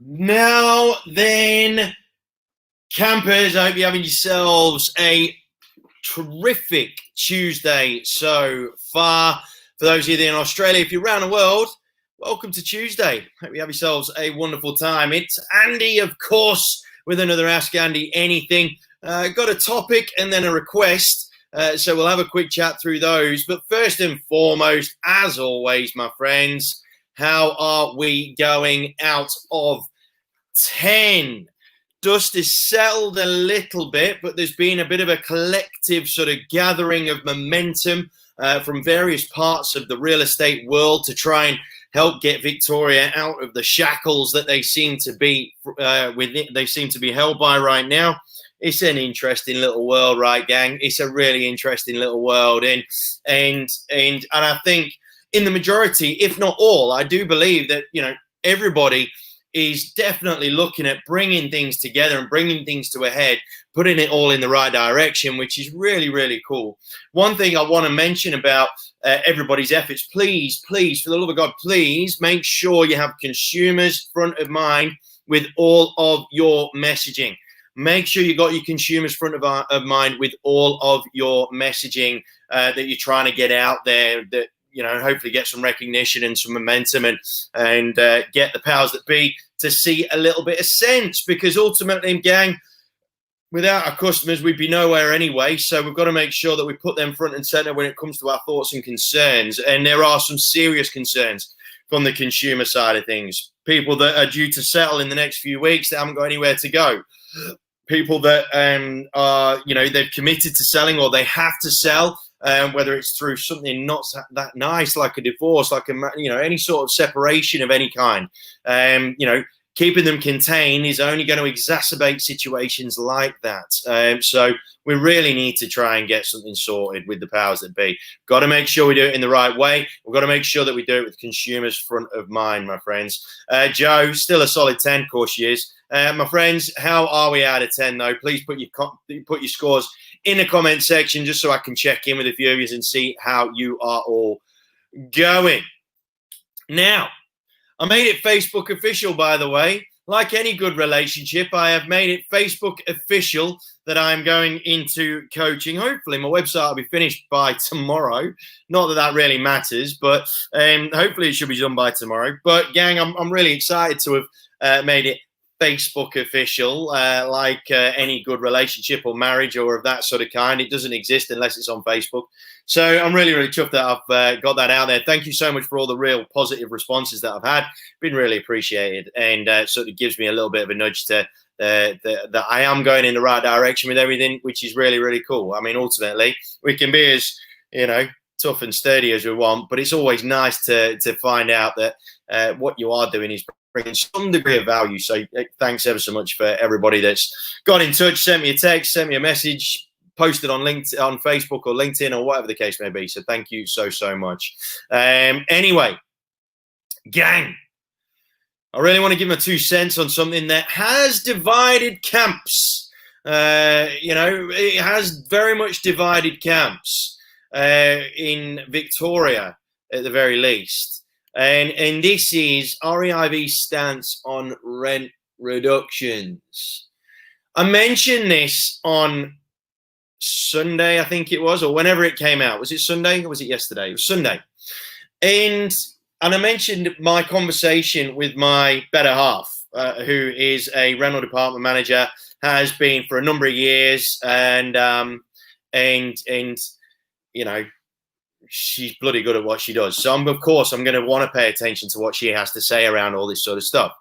Now then, campers, I hope you're having yourselves a terrific Tuesday so far. For those of you there in Australia, if you're around the world, welcome to Tuesday. Hope you have yourselves a wonderful time. It's Andy, of course, with another Ask Andy Anything. Got a topic and then a request, so we'll have a quick chat through those. But first and foremost, as always, my friends, how are we going out of 10? Dust is settled a little bit, but there's been a bit of a collective sort of gathering of momentum from various parts of the real estate world to try and help get Victoria out of the shackles that they seem to be held by right now. It's an interesting little world, right, gang? It's a really interesting little world, and I think in the majority, if not all, I do believe that everybody is definitely looking at bringing things together and bringing things to a head, putting it all in the right direction, which is really, really cool. One thing I want to mention about everybody's efforts, please, for the love of God, please make sure you have consumers front of mind with all of your messaging. Make sure you got your consumers front of mind with all of your messaging that you're trying to get out there, that hopefully get some recognition and some momentum and get the powers that be to see a little bit of sense, because ultimately, gang, without our customers, we'd be nowhere anyway. So we've got to make sure that we put them front and center when it comes to our thoughts and concerns. And there are some serious concerns from the consumer side of things. People that are due to settle in the next few weeks that haven't got anywhere to go. People that are, they've committed to selling or they have to sell. Whether it's through something not that nice, like a divorce, like any sort of separation of any kind, keeping them contained is only going to exacerbate situations like that. So we really need to try and get something sorted with the powers that be. Got to make sure we do it in the right way. We've got to make sure that we do it with consumers front of mind, my friends. Joe, still a solid 10, of course she is. My friends, how are we out of 10 though? Please put your scores in the comment section just so I can check in with a few of you and see how you are all going. Now, I made it Facebook official, by the way. Like any good relationship, I have made it Facebook official that I'm going into coaching. Hopefully, my website will be finished by tomorrow. Not that that really matters, but hopefully it should be done by tomorrow. But, gang, I'm really excited to have made it Facebook official, like any good relationship or marriage or of that sort of kind. It doesn't exist unless it's on Facebook. So I'm really, really chuffed that I've got that out there. Thank you so much for all the real positive responses that I've had. Been really appreciated, and sort of gives me a little bit of a nudge to that I am going in the right direction with everything, which is really, really cool. I mean, ultimately, we can be as, tough and sturdy as we want, but it's always nice to find out that what you are doing is bringing some degree of value. So thanks ever so much for everybody that's got in touch, sent me a text, sent me a message, posted on LinkedIn, on Facebook or LinkedIn or whatever the case may be. So thank you so much. Anyway, gang, I really want to give my 2 cents on something that has divided camps. It has very much divided camps in Victoria at the very least. And this is REIV's stance on rent reductions. I mentioned this on Sunday, I think it was, or whenever it came out. Was it Sunday or was it yesterday? It was Sunday. And I mentioned my conversation with my better half, who is a rental department manager, has been for a number of years, and she's bloody good at what she does. So, of course, I'm going to want to pay attention to what she has to say around all this sort of stuff.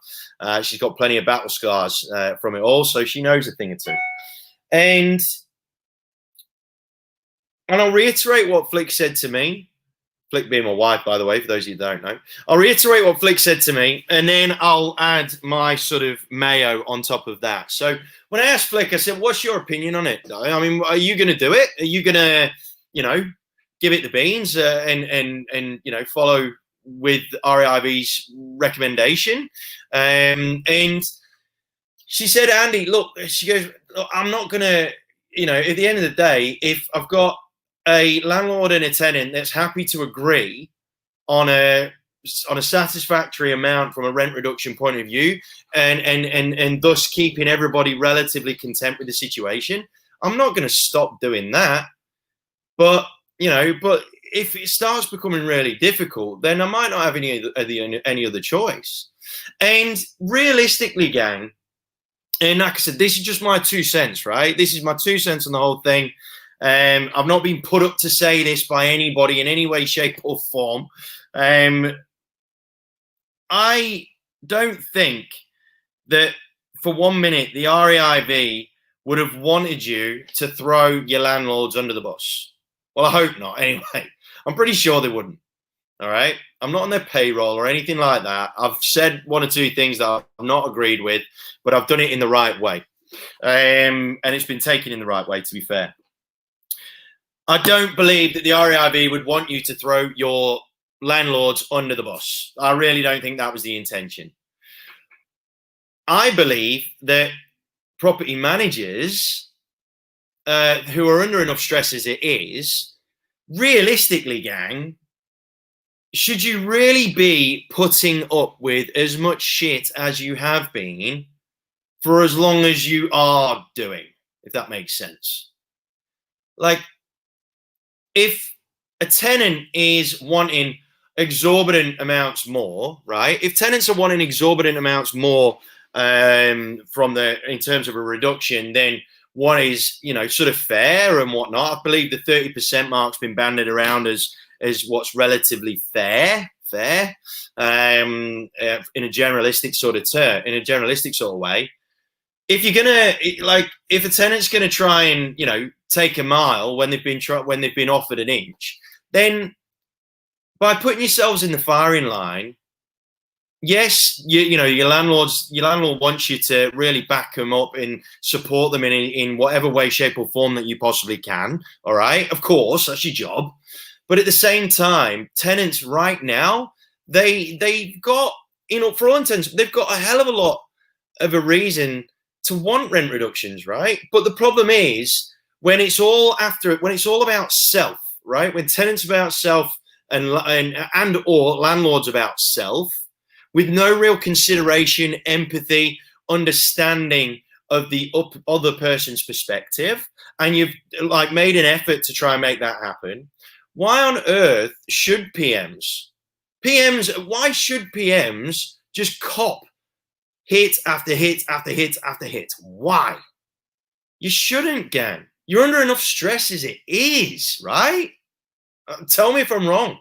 She's got plenty of battle scars from it all, so she knows a thing or two. And I'll reiterate what Flick said to me. Flick being my wife, by the way, for those of you who don't know. I'll reiterate what Flick said to me, and then I'll add my sort of mayo on top of that. So when I asked Flick, I said, what's your opinion on it? I mean, are you going to do it? Are you going to, give it the beans and follow with REIV's recommendation? And she said, Andy, look, she goes, I'm not going to, at the end of the day, if I've got a landlord and a tenant that's happy to agree on a on a satisfactory amount from a rent reduction point of view, and thus keeping everybody relatively content with the situation, I'm not going to stop doing that. But but if it starts becoming really difficult, then I might not have any other choice. And realistically, gang, and like I said, this is just my 2 cents, right? This is my 2 cents on the whole thing. I've not been put up to say this by anybody in any way, shape, or form. I don't think that for 1 minute the REIV would have wanted you to throw your landlords under the bus. Well, I hope not. Anyway, I'm pretty sure they wouldn't. All right. I'm not on their payroll or anything like that. I've said 1 or 2 things that I've not agreed with, but I've done it in the right way. And it's been taken in the right way, to be fair. I don't believe that the REIV would want you to throw your landlords under the bus. I really don't think that was the intention. I believe that property managers who are under enough stress as it is, realistically, gang, should you really be putting up with as much shit as you have been for as long as you are doing, if that makes sense? Like, if a tenant is wanting exorbitant amounts more, right? If tenants are wanting exorbitant amounts more in terms of a reduction, then one is, sort of fair and whatnot. I believe the 30% mark's been banded around as what's relatively fair, in a generalistic sort of way. If you're gonna if a tenant's gonna try and take a mile when they've been offered an inch, then by putting yourselves in the firing line, yes, your landlord wants you to really back them up and support them in whatever way, shape, or form that you possibly can. All right, of course, that's your job. But at the same time, tenants right now, they've got, for all intents, they've got a hell of a lot of a reason to want rent reductions, right? But the problem is when it's all about self, right? When tenants about self and or landlords about self, with no real consideration, empathy, understanding of the other person's perspective, and you've made an effort to try and make that happen. Why on earth should why should PMs just cop hit after hit after hit after hit? Why? You shouldn't, gang. You're under enough stress as it is, right? Tell me if I'm wrong.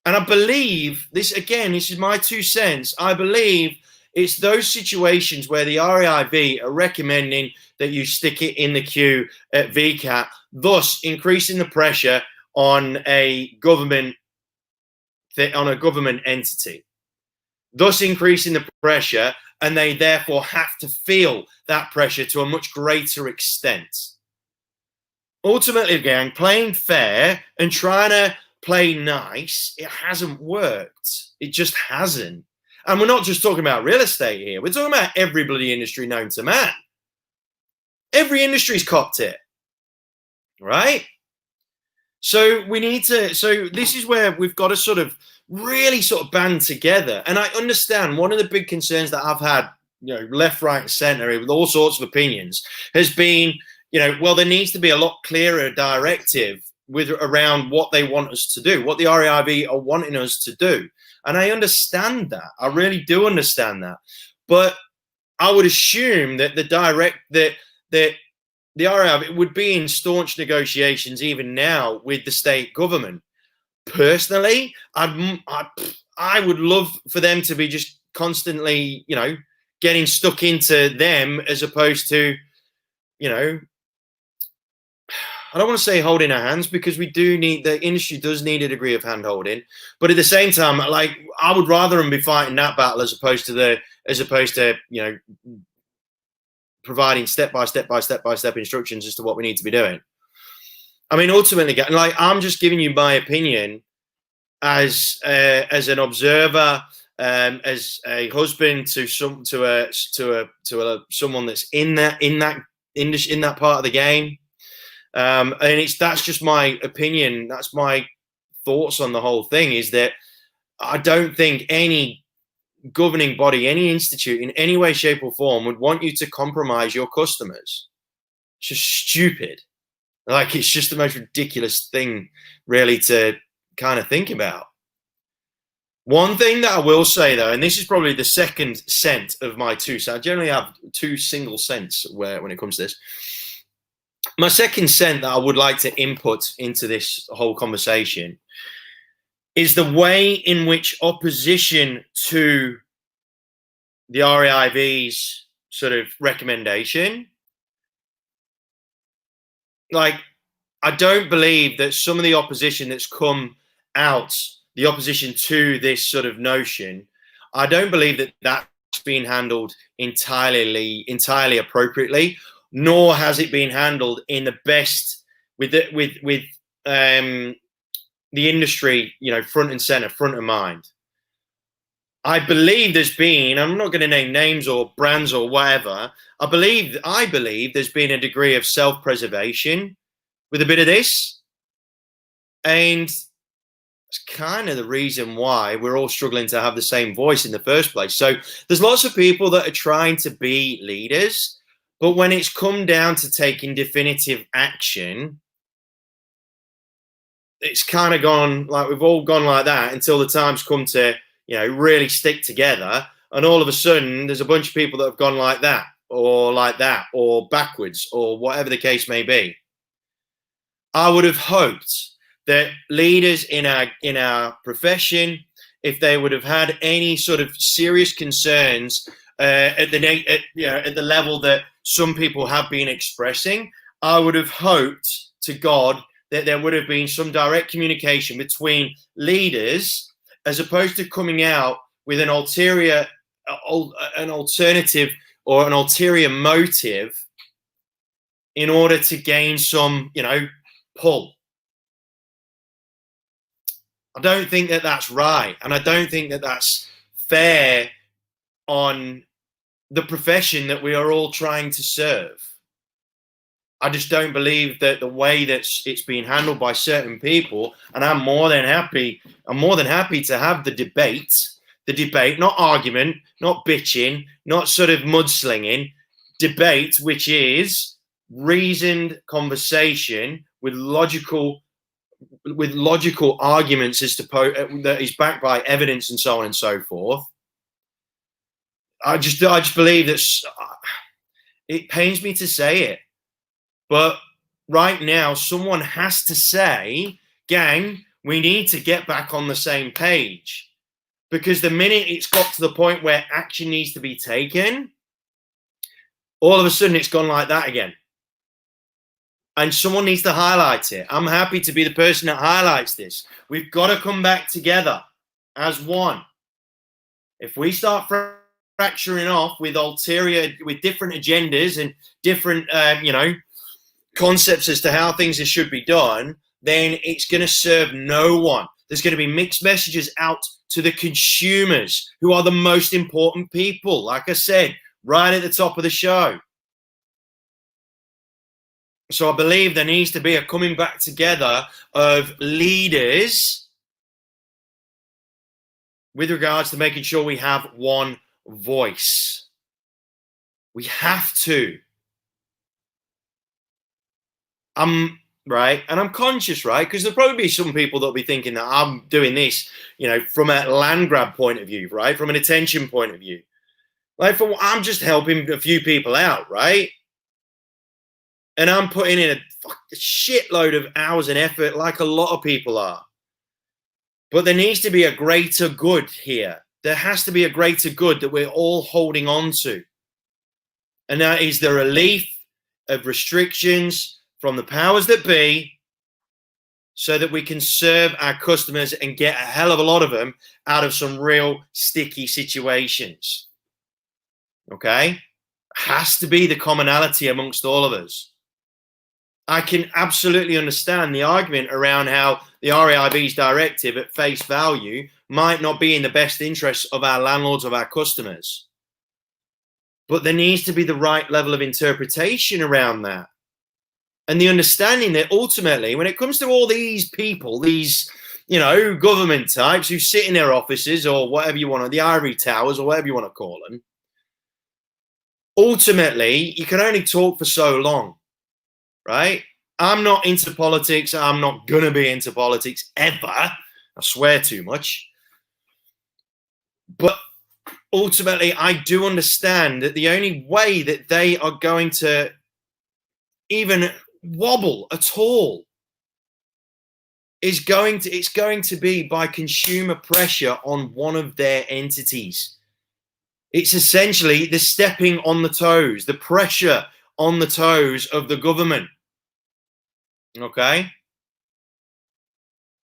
And I believe this is my 2 cents. I believe it's those situations where the REIV are recommending that you stick it in the queue at VCAT, thus increasing the pressure on a government entity, thus increasing the pressure, and they therefore have to feel that pressure to a much greater extent. Ultimately, gang, playing fair and trying to play nice, it hasn't worked. It just hasn't. And we're not just talking about real estate here. We're talking about every bloody industry known to man. Every industry's copped it, right? So this is where we've got to sort of really sort of band together. And I understand one of the big concerns that I've had, left, right, and center with all sorts of opinions has been, well, there needs to be a lot clearer directive around what they want us to do, what the REIV are wanting us to do. And I understand that. I really do understand that. But I would assume that the REIV would be in staunch negotiations even now with the state government. Personally, I would love for them to be just constantly, getting stuck into them as opposed to, I don't want to say holding our hands, because the industry does need a degree of hand holding, but at the same time, I would rather them be fighting that battle as opposed to providing step by step instructions as to what we need to be doing. I mean, ultimately, I'm just giving you my opinion as an observer, as a husband to someone that's in that part of the game. And that's just my opinion. That's my thoughts on the whole thing, is that I don't think any governing body, any institute in any way, shape, or form would want you to compromise your customers. It's just stupid. Like, it's just the most ridiculous thing, really, to kind of think about. One thing that I will say, though, and this is probably the second cent of my 2 cents. I generally have 2 single cents when it comes to this. My second cent that I would like to input into this whole conversation is the way in which opposition to the REIV's sort of recommendation, like, I don't believe that some of the opposition that's come out, the opposition to this sort of notion, I don't believe that that's been handled entirely appropriately, nor has it been handled in the best with the industry, front and center, front of mind. I believe there's been, I'm not going to name names or brands or whatever, I believe there's been a degree of self-preservation with a bit of this. And it's kind of the reason why we're all struggling to have the same voice in the first place. So there's lots of people that are trying to be leaders, but when it's come down to taking definitive action, it's kind of gone, like, we've all gone like that until the time's come to, really stick together. And all of a sudden, there's a bunch of people that have gone like that, or backwards, or whatever the case may be. I would have hoped that leaders in our profession, if they would have had any sort of serious concerns at the level that some people have been expressing, I would have hoped to God that there would have been some direct communication between leaders, as opposed to coming out with an alternative or an ulterior motive in order to gain some, pull. I don't think that that's right, and I don't think that that's fair on the profession that we are all trying to serve. I just don't believe that the way that it's being handled by certain people, and I'm more than happy to have the debate, not argument, not bitching, not sort of mudslinging, debate, which is reasoned conversation with logical arguments that is backed by evidence and so on and so forth. I just believe that it pains me to say it, but right now someone has to say, gang, we need to get back on the same page, because the minute it's got to the point where action needs to be taken, all of a sudden it's gone like that again. And someone needs to highlight it. I'm happy to be the person that highlights this. We've got to come back together as one. If we start fracturing off with different agendas and different, concepts as to how things should be done, then it's going to serve no one. There's going to be mixed messages out to the consumers, who are the most important people, like I said, right at the top of the show. So I believe there needs to be a coming back together of leaders with regards to making sure we have one voice. We have to. Right, and I'm conscious, right, because there'll probably be some people that'll be thinking that I'm doing this, from a land grab point of view, right, from an attention point of view. Like, I'm just helping a few people out, right? And I'm putting in a shitload of hours and effort, like a lot of people are. But there needs to be a greater good here. There has to be a greater good that we're all holding on to. And that is the relief of restrictions from the powers that be, so that we can serve our customers and get a hell of a lot of them out of some real sticky situations. Okay? Has to be the commonality amongst all of us. I can absolutely understand the argument around how the REIV's directive at face value might not be in the best interests of our landlords, of our customers. But there needs to be the right level of interpretation around that. And the understanding that ultimately, when it comes to all these people, these government types who sit in their offices or whatever you want, the ivory towers or whatever you want to call them. Ultimately, you can only talk for so long, right? I'm not into politics. I'm not going to be into politics ever. I swear too much. But ultimately, I do understand that the only way that they are going to even wobble at all it's going to be by consumer pressure on one of their entities. It's essentially the stepping on the toes, the pressure on the toes of the government. Okay?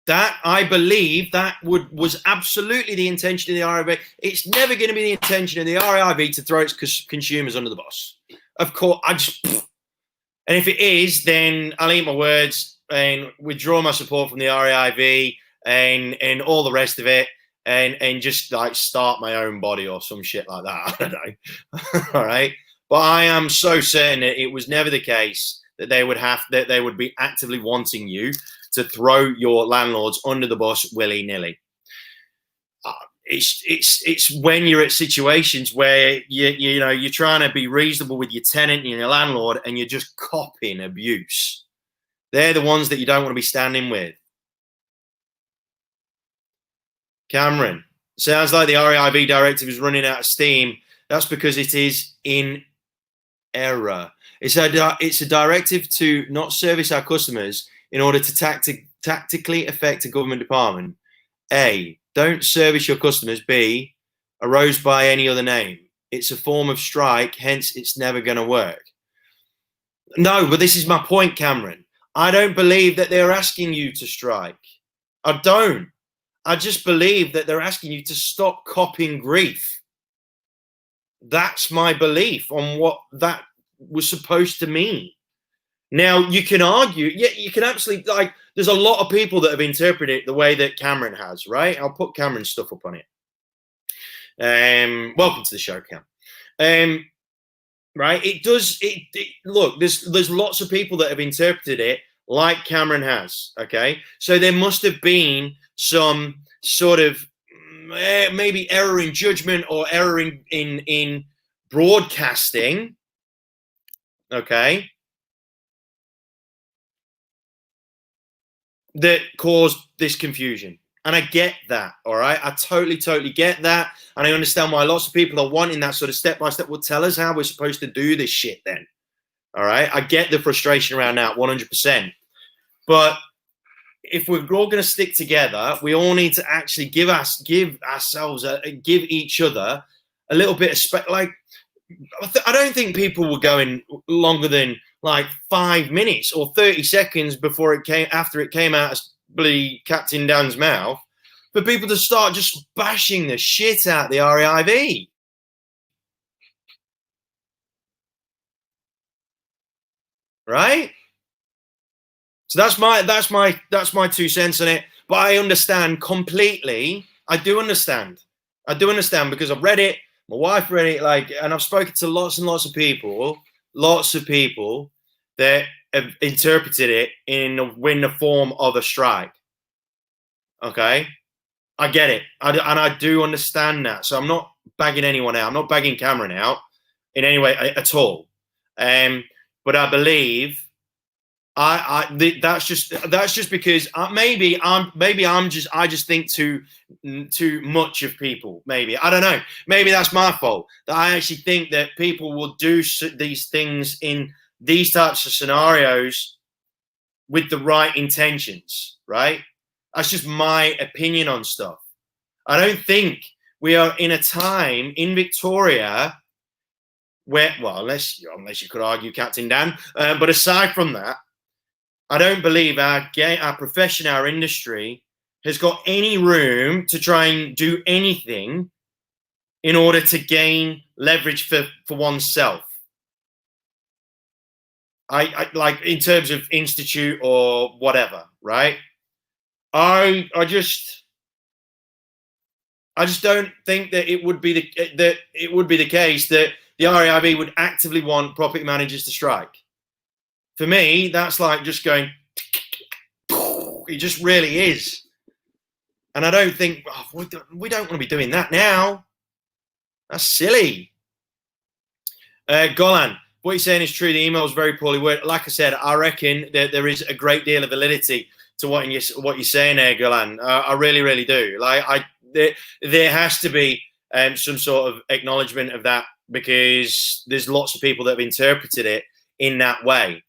That, I believe, that was absolutely the intention of the REIV. It's never going to be the intention of the REIV to throw its consumers under the bus. Of course, and if it is, then I'll eat my words and withdraw my support from the REIV and all the rest of it, and just like start my own body or some shit like that. I don't know. All right, but I am so certain that it was never the case that they would be actively wanting you to throw your landlords under the bus willy-nilly. It's when you're at situations where you're trying to be reasonable with your tenant and your landlord, and you're just copying abuse. They're the ones that you don't want to be standing with. Cameron, sounds like the REIV directive is running out of steam. That's because it is in error. It's a directive to not service our customers in order to tactically affect a government department. A, don't service your customers. B, arose by any other name. It's a form of strike, hence it's never going to work. No, but this is my point, Cameron. I don't believe that they're asking you to strike. I don't. I just believe that they're asking you to stop copying grief. That's my belief on what that was supposed to mean. Now, you can argue, yeah, you can absolutely, like, there's a lot of people that have interpreted it the way that Cameron has, right? I'll put Cameron's stuff up on it. Welcome to the show, Cam. Right? Look, there's lots of people that have interpreted it like Cameron has, okay? So there must have been some sort of maybe error in judgment or error in broadcasting, okay, that caused this confusion. And I get that, all right? I totally get that. And I understand why lots of people are wanting that sort of step-by-step. Well, tell us how we're supposed to do this shit then, all right? I get the frustration around that 100%. But if we're all going to stick together, we all need to actually give each other a little bit of space. Like, I don't think people were going longer than like 5 minutes or 30 seconds after it came out of bloody Captain Dan's mouth for people to start just bashing the shit out the REIV. Right? So that's my 2 cents on it. But I understand completely. I do understand because I've read it. My wife read it, and I've spoken to lots and lots of people that have interpreted it in the form of a strike. Okay, I get it, and I do understand that. So I'm not bagging anyone out. I'm not bagging Cameron out in any way at all. But I believe that's just because I just think too much of people. Maybe, I don't know. Maybe that's my fault, that I actually think that people will do these things in these types of scenarios with the right intentions, right? That's just my opinion on stuff. I don't think we are in a time in Victoria where, well, unless you could argue Captain Dan, but aside from that, I don't believe our profession, our industry, has got any room to try and do anything in order to gain leverage for oneself. I like, in terms of institute or whatever, right? I just don't think that it would be the case that the REIV would actively want property managers to strike. For me, that's like just going, it just really is. And I don't think we don't want to be doing that now. That's silly. Golan, what you're saying is true. The email is very poorly worded. Like I said, I reckon that there is a great deal of validity to what you're saying there, Golan. I really, really do. There has to be some sort of acknowledgement of that, because there's lots of people that have interpreted it in that way.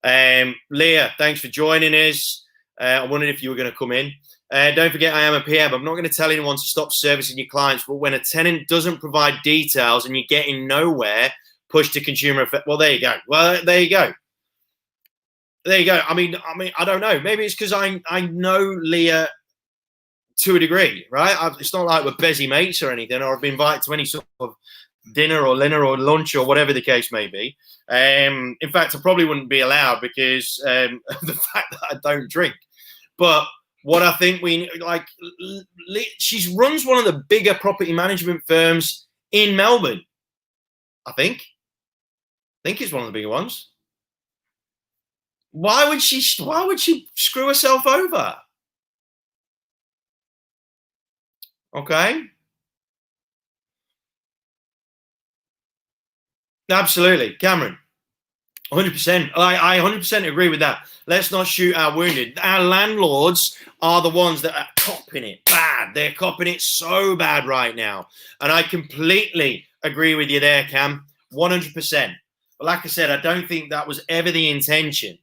Leah, thanks for joining us. I wondered if you were going to come in. Don't forget, I am a PM. I'm not going to tell anyone to stop servicing your clients, but when a tenant doesn't provide details and you're getting nowhere, push to consumer effect. Well, there you go. Well, there you go. There you go. I mean, I don't know. Maybe it's because I know Leah to a degree, right? It's not like we're busy mates or anything, or I've been invited to any sort of dinner or dinner or lunch or whatever the case may be. In fact, I probably wouldn't be allowed because of the fact that I don't drink. But what I think she runs one of the bigger property management firms in Melbourne. I think it's one of the bigger ones. Why would she screw herself over? Okay. Absolutely, Cameron. 100%. I 100% agree with that. Let's not shoot our wounded. Our landlords are the ones that are copping it bad. They're copping it so bad right now. And I completely agree with you there, Cam. 100%. But like I said, I don't think that was ever the intention.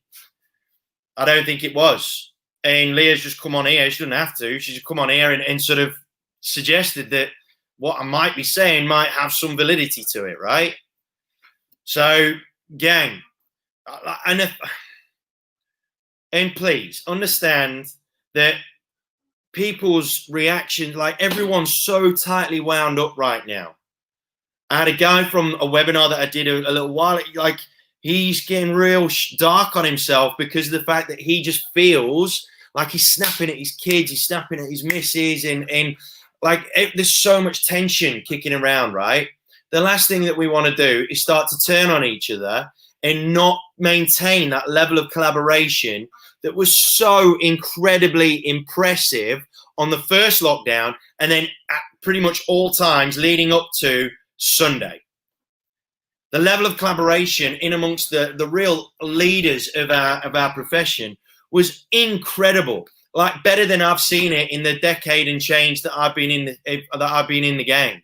I don't think it was. And Leah's just come on here. She didn't have to. She's just come on here and sort of suggested that what I might be saying might have some validity to it, right? So, gang, and please understand that people's reactions, like everyone's so tightly wound up right now. I had a guy from a webinar that I did a little while, like he's getting real dark on himself because of the fact that he just feels like he's snapping at his kids, he's snapping at his missus, and like there's so much tension kicking around, right? The last thing that we want to do is start to turn on each other and not maintain that level of collaboration that was so incredibly impressive on the first lockdown, and then at pretty much all times leading up to Sunday. The level of collaboration in amongst the real leaders of our profession was incredible, like better than I've seen it in the decade and change that I've been in the game.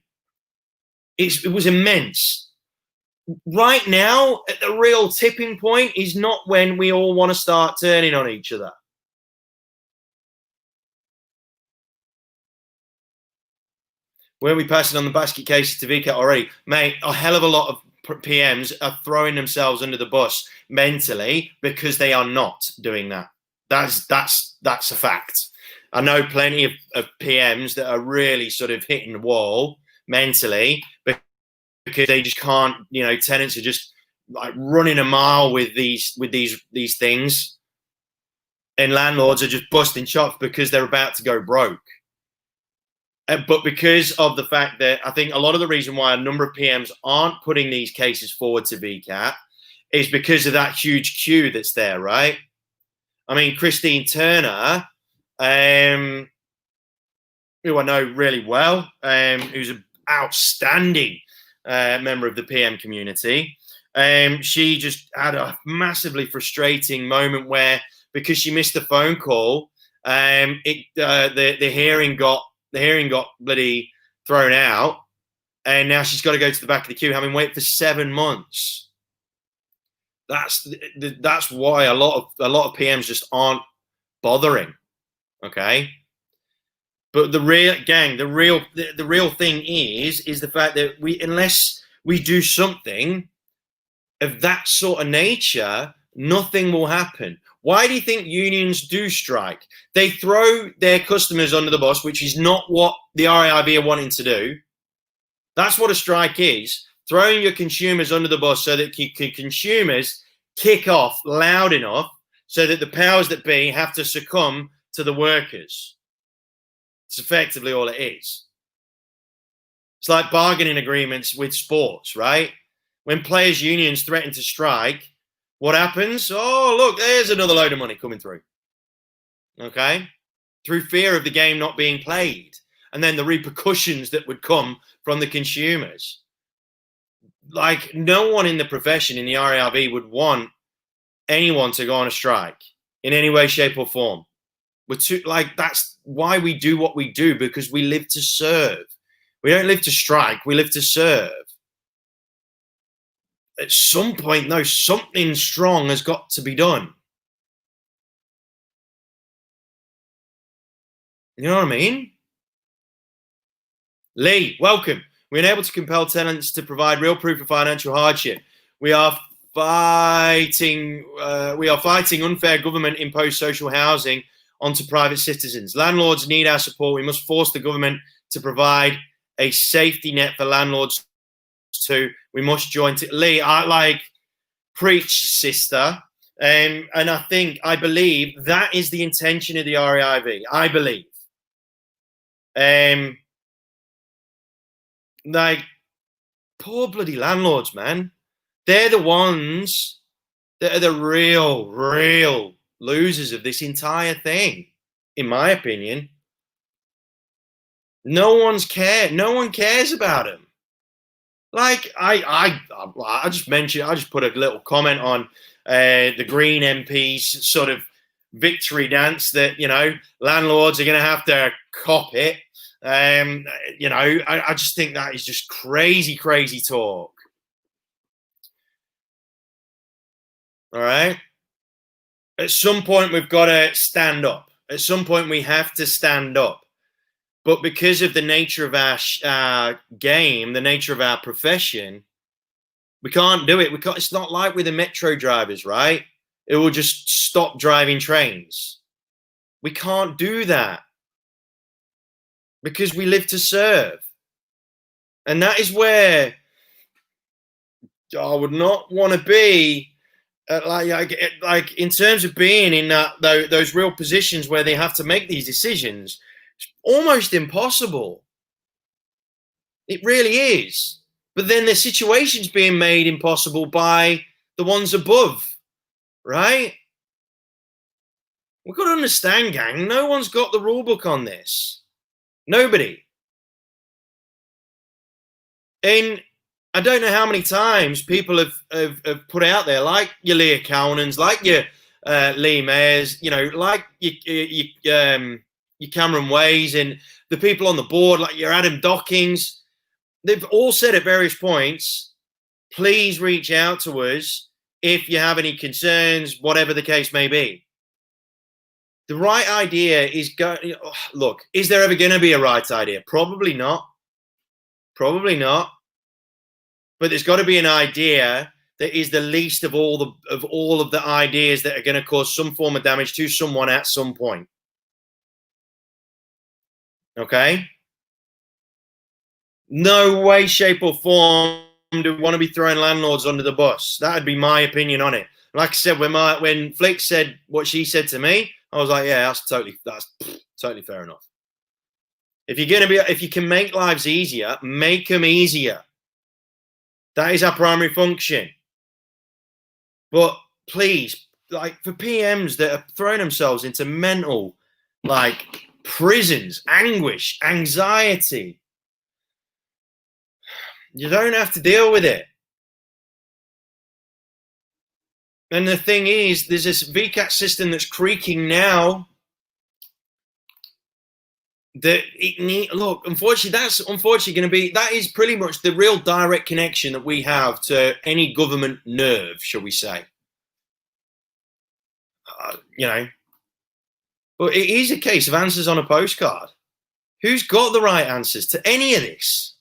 It was immense. Right now, the real tipping point is not when we all want to start turning on each other. Where are we passing on the basket cases to VCAT already? Mate, a hell of a lot of PMs are throwing themselves under the bus mentally because they are not doing that. That's a fact. I know plenty of PMs that are really sort of hitting the wall mentally because they just can't, tenants are just like running a mile with these things, and landlords are just busting chops because they're about to go broke. But because of the fact that I think a lot of the reason why a number of PMs aren't putting these cases forward to VCAT is because of that huge queue that's there, right? I mean, Christine Turner, who I know really well, who's an outstanding member of the PM community, she just had a massively frustrating moment where, because she missed the phone call, the hearing got bloody thrown out, and now she's got to go to the back of the queue, having waited for 7 months. That's why a lot of PMs just aren't bothering. Okay, but the real thing is the fact that unless we do something of that sort of nature, nothing will happen. Why do you think unions do strike? They throw their customers under the bus, which is not what the REIV are wanting to do. That's what a strike is, throwing your consumers under the bus so that consumers kick off loud enough so that the powers that be have to succumb to the workers. It's effectively all it is. It's like bargaining agreements with sports, right? When players' unions threaten to strike, what happens? Oh, look, there's another load of money coming through. Okay? through fear of the game not being played, and then the repercussions that would come from the consumers. Like, no one in the profession, in the REIV, would want anyone to go on a strike in any way, shape, or form. That's why we do what we do, because we live to serve. We don't live to strike, we live to serve. At some point, though, something strong has got to be done. You know what I mean? Lee, welcome. We're unable to compel tenants to provide real proof of financial hardship. We are fighting unfair government-imposed social housing onto private citizens. Landlords need our support. We must force the government to provide a safety net for landlords too. We must join. Lee, I preach, sister. And I believe that is the intention of the REIV. I believe. Poor bloody landlords, man. They're the ones that are the real losers of this entire thing, in my opinion. No one cares about them. Like, I just put a little comment on the Green MP's sort of victory dance that, landlords are going to have to cop it. I just think that is just crazy talk. All right. At some point, we've got to stand up. At some point, we have to stand up. But because of the nature of our game, the nature of our profession, we can't do it. It's not like with the metro drivers, right? It will just stop driving trains. We can't do that because we live to serve. And that is where I would not want to be. Like in terms of being in those real positions where they have to make these decisions, it's almost impossible. It really is. But then the situation's being made impossible by the ones above, right? We've got to understand, gang, no one's got the rule book on this. Nobody. And I don't know how many times people have put out there, like your Leah Cowanans, like your Lee Mayers, like your Cameron Ways, and the people on the board, like your Adam Dockings. They've all said at various points, please reach out to us if you have any concerns, whatever the case may be. The right idea is look, is there ever going to be a right idea? Probably not. Probably not. But there's got to be an idea that is the least of all of the ideas that are going to cause some form of damage to someone at some point. Okay? No way, shape, or form do we want to be throwing landlords under the bus. That would be my opinion on it. Like I said, when Flick said what she said to me, I was like, yeah, that's totally fair enough. If you can make lives easier, make them easier. That is our primary function. But please, like, for PMs that are throwing themselves into mental, prisons, anguish, anxiety, you don't have to deal with it. And the thing is, there's this VCAT system that's creaking now. Unfortunately, that is pretty much the real direct connection that we have to any government nerve, shall we say. But it is a case of answers on a postcard. Who's got the right answers to any of this?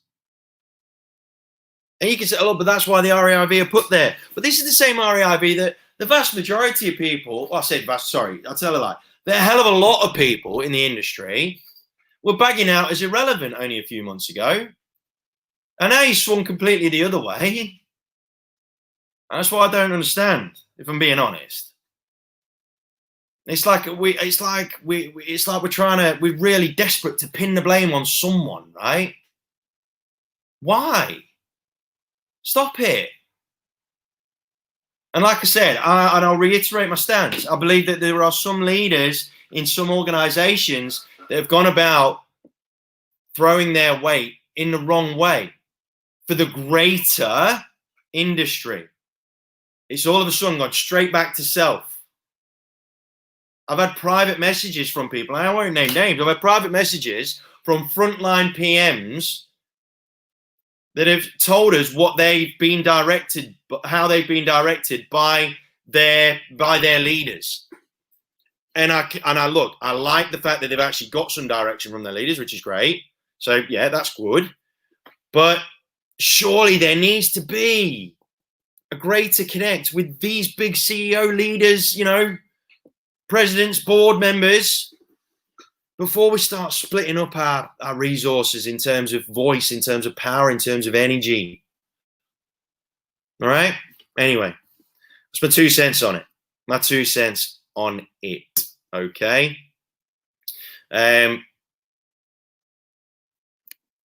And you can say, oh, but that's why the REIV are put there. But this is the same REIV that the vast majority of people, I'll tell a lie. There are a hell of a lot of people in the industry were bagging out as irrelevant only a few months ago. And now he's swung completely the other way. And that's what I don't understand, if I'm being honest. We're really desperate to pin the blame on someone, right? Why? Stop it. And like I said, and I'll reiterate my stance, I believe that there are some leaders in some organizations that have gone about throwing their weight in the wrong way for the greater industry. It's all of a sudden gone straight back to self. I've had private messages from people, and I won't name names, I've had private messages from frontline PMs that have told us what they've been directed, how they've been directed by their leaders. And I look, I like the fact that they've actually got some direction from their leaders, which is great. So yeah, that's good. But surely there needs to be a greater connect with these big CEO leaders, you know, presidents, board members, before we start splitting up our resources in terms of voice, in terms of power, in terms of energy. All right? Anyway, that's my 2 cents on it. My 2 cents on it. Okay?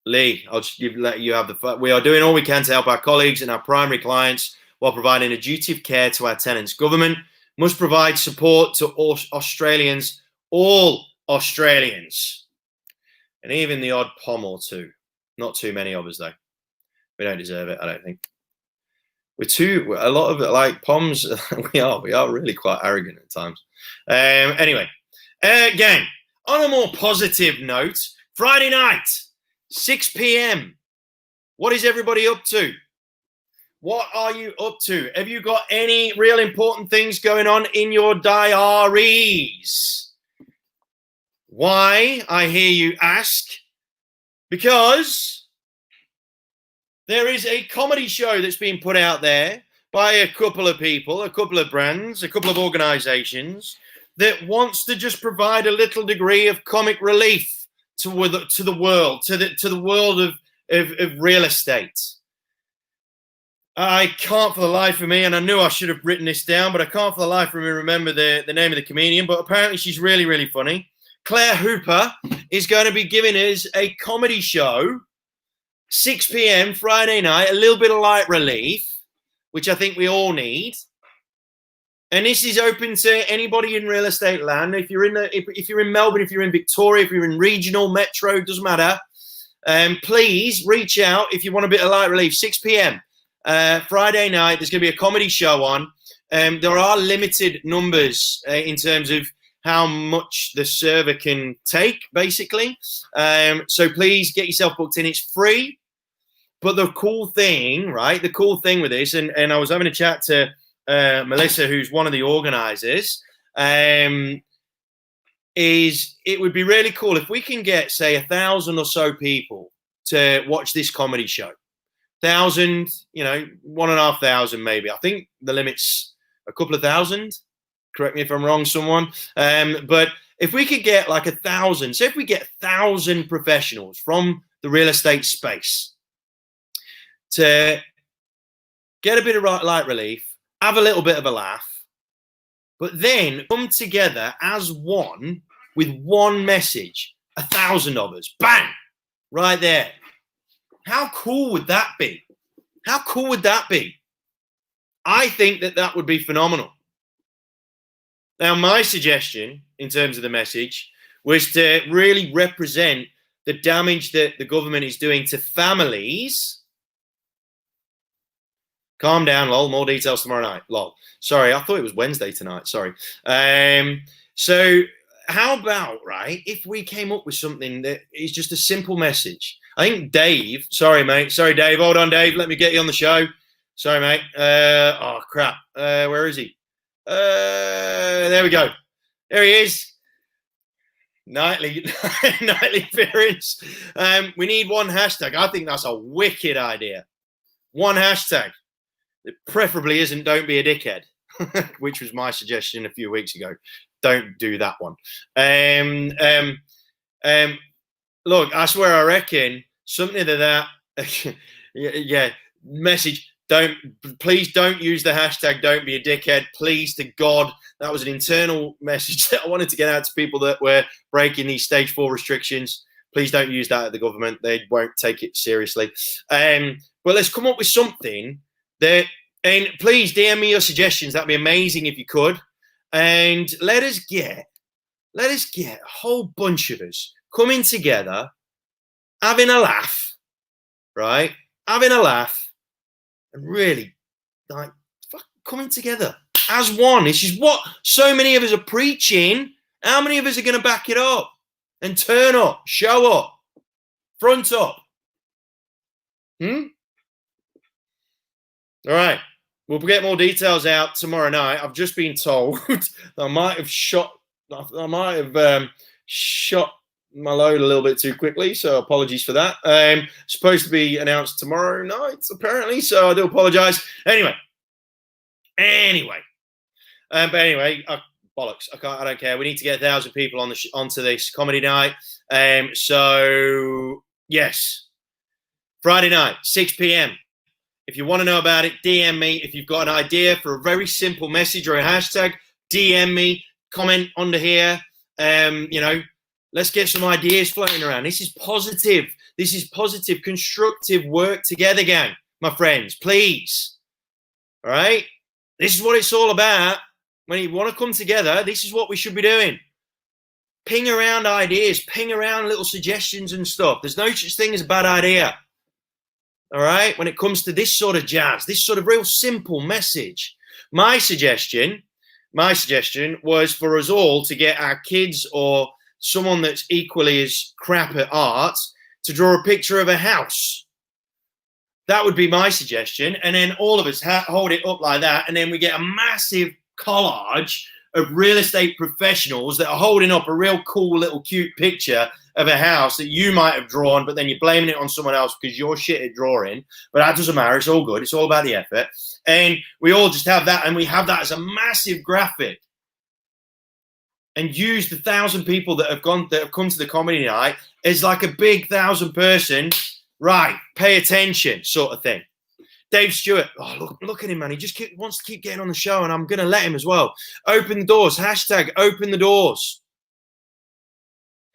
Lee, I'll just let you have the... We are doing all we can to help our colleagues and our primary clients while providing a duty of care to our tenants. Government must provide support to all Australians, and even the odd POM or two. Not too many of us, though. We don't deserve it, I don't think. A lot of it, like POMs, we are really quite arrogant at times. Anyway, gang, on a more positive note, Friday night, 6 p.m. What is everybody up to? What are you up to? Have you got any real important things going on in your diaries? Why, I hear you ask? Because there is a comedy show that's being put out there by a couple of people, a couple of brands, a couple of organizations that wants to just provide a little degree of comic relief to the world of real estate. I can't for the life of me, and I knew I should have written this down, but I can't for the life of me remember the name of the comedian, but apparently she's really, really funny. Claire Hooper is going to be giving us a comedy show, 6 p.m. Friday night, a little bit of light relief, which I think we all need. And this is open to anybody in real estate land. If you're in Melbourne, if you're in Victoria, if you're in regional, metro, doesn't matter. Please reach out if you want a bit of light relief. 6 p.m. Friday night, there's going to be a comedy show on. There are limited numbers in terms of how much the server can take, basically. So please get yourself booked in. It's free. But the cool thing, right, the cool thing with this, and I was having a chat to Melissa, who's one of the organizers, is it would be really cool if we can get, say, 1,000 or so people to watch this comedy show. 1,000, 1,500 maybe. I think the limit's a couple of thousand. Correct me if I'm wrong, someone. But if we could get like 1,000, so if we get 1,000 professionals from the real estate space to get a bit of light relief, have a little bit of a laugh, but then come together as one with one message, 1,000 of us, bang, right there. How cool would that be? How cool would that be? I think that would be phenomenal. Now, my suggestion in terms of the message was to really represent the damage that the government is doing to families. Calm down, lol. More details tomorrow night, lol. Sorry, I thought it was Wednesday tonight. Sorry. So how about, right, if we came up with something that is just a simple message? I think Dave, sorry, mate. Sorry, Dave. Hold on, Dave. Let me get you on the show. Sorry, mate. Oh, crap. Where is he? There we go. There he is. Nightly appearance. We need one hashtag. I think that's a wicked idea. One hashtag. It preferably isn't "Don't be a dickhead," which was my suggestion a few weeks ago. Don't do that one. Look, I swear, I reckon something to that. Yeah. Message. Please don't use the hashtag "Don't be a dickhead." Please, to God, that was an internal message that I wanted to get out to people that were breaking these stage 4 restrictions. Please don't use that at the government. They won't take it seriously. But let's come up with something that, and please DM me your suggestions. That'd be amazing if you could. And let us get Let us get a whole bunch of us coming together, having a laugh, right? Having a laugh and really like coming together as one. This is what so many of us are preaching. How many of us are going to back it up and turn up, show up, front up? All right. We'll get more details out tomorrow night. I've just been told I might have shot my load a little bit too quickly, so apologies for that. Supposed to be announced tomorrow night, apparently, so I do apologize. Anyway, but anyway, bollocks. I don't care. We need to get 1,000 people onto this comedy night. So yes, Friday night, 6 p.m. If you want to know about it, DM me. If you've got an idea for a very simple message or a hashtag, DM me. Comment under here. Let's get some ideas floating around. This is positive. This is positive, constructive work together, gang, my friends. Please. All right? This is what it's all about. When you want to come together, this is what we should be doing. Ping around ideas. Ping around little suggestions and stuff. There's no such thing as a bad idea. All right? When it comes to this sort of jazz, this sort of real simple message. My suggestion was for us all to get our kids or someone that's equally as crap at art to draw a picture of a house. That would be my suggestion. And then all of us hold it up like that. And then we get a massive collage of real estate professionals that are holding up a real cool little cute picture of a house that you might have drawn, but then you're blaming it on someone else because you're shit at drawing. But that doesn't matter. It's all good. It's all about the effort. And we all just have that, and we have that as a massive graphic. And use the 1,000 people that have come to the comedy night as like a big 1,000-person, right, pay attention sort of thing. Dave Stewart, oh, look at him, man. He just wants to keep getting on the show, and I'm going to let him as well. Open the doors. Hashtag open the doors.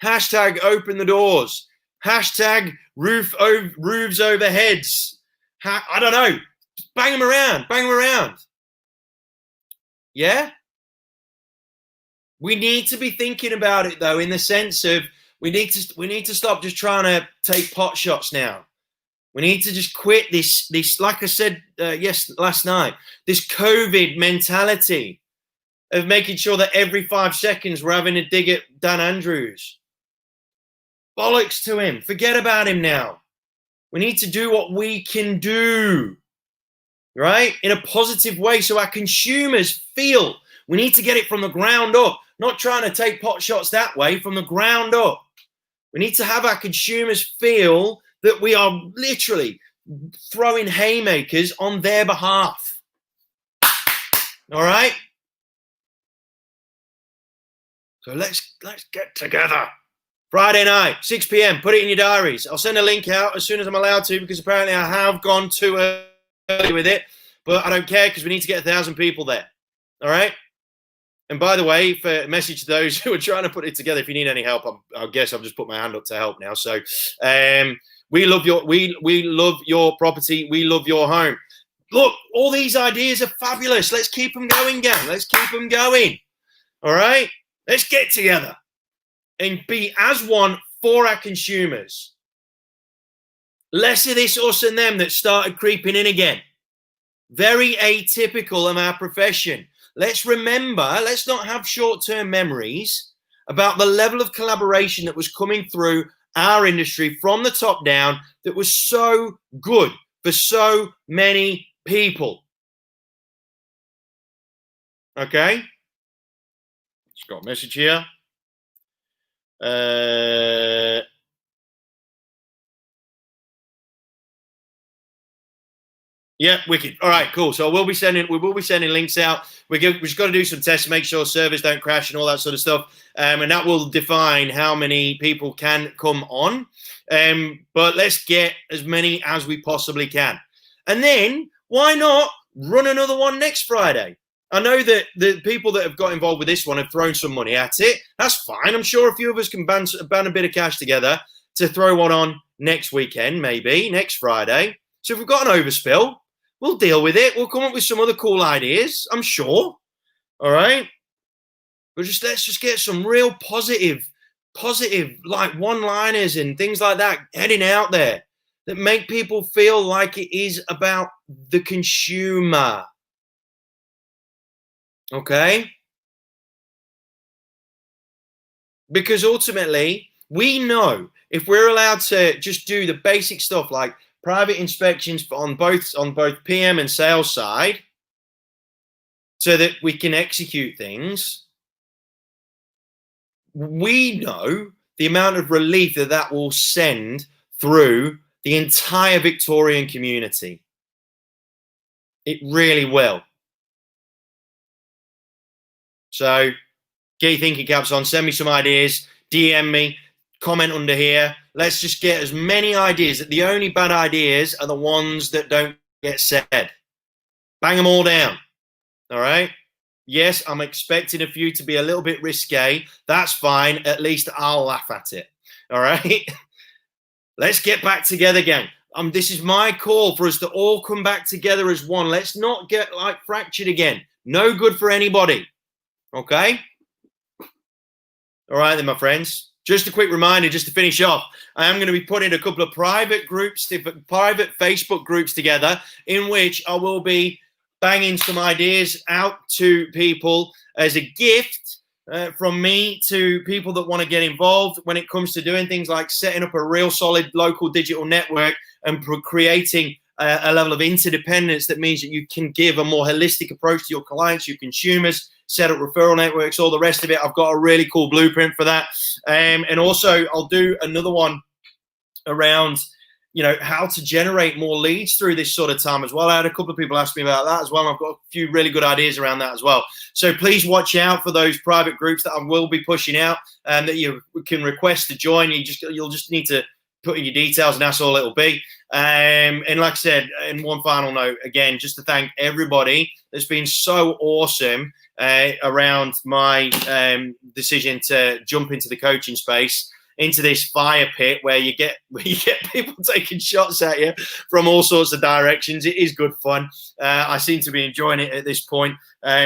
Hashtag open the doors. Hashtag roofs over heads. I don't know. Just bang them around. Bang them around. Yeah? We need to be thinking about it, though, in the sense of we need to stop just trying to take pot shots now. We need to just quit this like I said last night, this COVID mentality of making sure that every 5 seconds we're having a dig at Dan Andrews. Bollocks to him. Forget about him now. We need to do what we can do, right? In a positive way so our consumers feel. We need to get it from the ground up, not trying to take pot shots that way, from the ground up. We need to have our consumers feel that we are literally throwing haymakers on their behalf. All right? So let's get together. Friday night, 6 p.m. Put it in your diaries. I'll send a link out as soon as I'm allowed to, because apparently I have gone too early with it. But I don't care, because we need to get 1,000 people there. All right? And by the way, for a message to those who are trying to put it together, if you need any help, I guess I've just put my hand up to help now. So we love your property. We love your home. Look, all these ideas are fabulous. Let's keep them going, gang. Let's keep them going. All right? Let's get together and be as one for our consumers. Less of this us and them that started creeping in again. Very atypical of our profession. Let's remember, let's not have short-term memories about the level of collaboration that was coming through our industry from the top down that was so good for so many people. Okay? Just got a message here. Yeah, wicked. All right, cool. So we will be sending links out. We've just got to do some tests to make sure servers don't crash and all that sort of stuff. And that will define how many people can come on. But let's get as many as we possibly can. And then why not run another one next Friday? I know that the people that have got involved with this one have thrown some money at it. That's fine. I'm sure a few of us can ban a bit of cash together to throw one on next weekend, maybe next Friday. So if we've got an overspill, we'll deal with it. We'll come up with some other cool ideas, I'm sure. All right? But let's just get some real positive like one-liners and things like that heading out there that make people feel like it is about the consumer. Okay? Because ultimately, we know if we're allowed to just do the basic stuff like private inspections on both PM and sales side so that we can execute things, we know the amount of relief that that will send through the entire Victorian community. It really will. So get your thinking caps on, send me some ideas, DM me, comment under here. Let's just get as many ideas. The only bad ideas are the ones that don't get said. Bang them all down. All right? Yes, I'm expecting a few to be a little bit risque. That's fine. At least I'll laugh at it. All right? Let's get back together, gang. This is my call for us to all come back together as one. Let's not get like fractured again. No good for anybody. Okay? All right then, my friends. Just a quick reminder, just to finish off, I am going to be putting a couple of private Facebook groups together in which I will be banging some ideas out to people as a gift from me to people that want to get involved when it comes to doing things like setting up a real solid local digital network and creating a level of interdependence that means that you can give a more holistic approach to your clients, your consumers, set up referral networks, all the rest of it. I've got a really cool blueprint for that. And also I'll do another one around, how to generate more leads through this sort of time as well. I had a couple of people ask me about that as well. I've got a few really good ideas around that as well. So please watch out for those private groups that I will be pushing out and that you can request to join. You'll just need to put in your details and that's all it'll be. And like I said, in one final note, again, just to thank everybody that's been so awesome around my decision to jump into the coaching space, into this fire pit where you get people taking shots at you from all sorts of directions. It is good fun. I seem to be enjoying it at this point.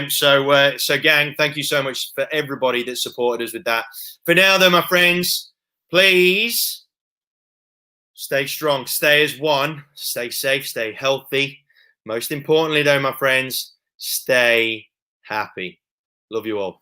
So gang, thank you so much for everybody that supported us with that. For now, though, my friends, please stay strong, stay as one, stay safe, stay healthy. Most importantly, though, my friends, stay happy. Love you all.